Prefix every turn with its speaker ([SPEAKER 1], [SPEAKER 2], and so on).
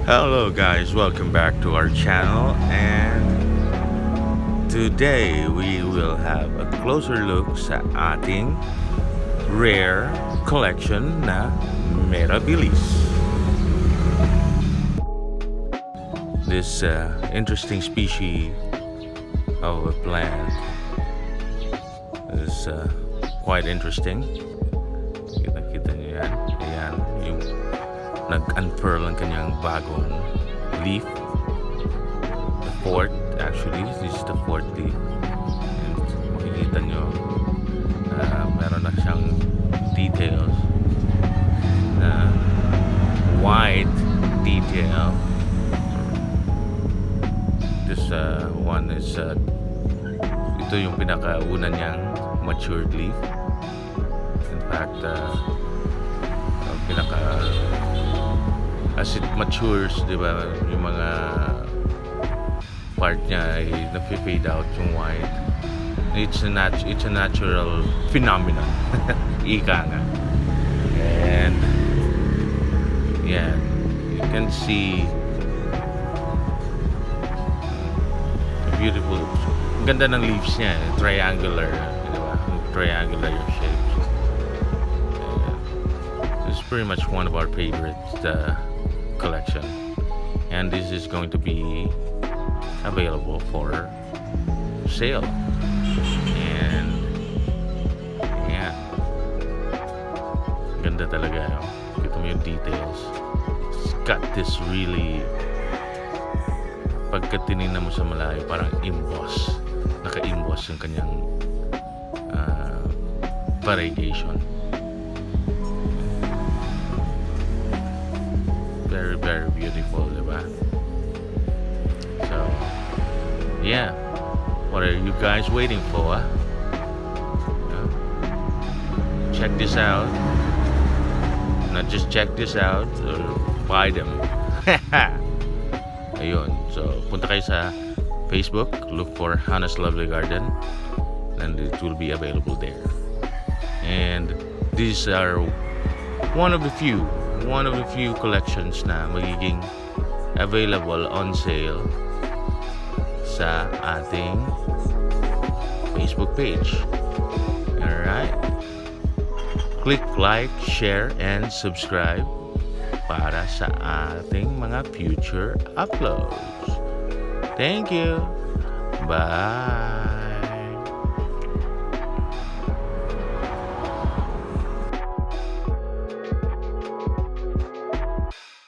[SPEAKER 1] Hello guys, welcome back to our channel, and today we will have a closer look sa ating rare collection na Mirabilis. This interesting species of a plant is quite interesting. Kita nyo yan. Ayan, yung nag-unfurl ang kanyang bagong leaf. The fourth, actually, this is the fourth leaf. And makikita nyo, meron na siyang details na white detail. This one is ito yung pinakauna niyang matured leaf. In fact, as it matures, di ba, yung mga part niya ay na-fade out yung white. It's a natural phenomenon. Ika nga. And yeah, you can see beautiful. Ang ganda ng leaves niya, triangular, di ba? Triangular yung shapes. It's pretty much one of our favorite collection, and this is going to be available for sale. And yeah, ganda talaga, no? Kita mo yung details. It's got this really, pagka tinignan mo sa malayo, parang emboss, naka-emboss yung kanyang variegation. Very, very beautiful, diba? So yeah, what are you guys waiting for? Check this out. Not just check this out, buy them. Ayun, so punta kayo sa Facebook, look for Hannah's Lovely Garden, and it will be available there. And these are one of the few collections na magiging available on sale sa ating Facebook page. Alright, click like, share, and subscribe para sa ating mga future uploads. Thank you. Bye.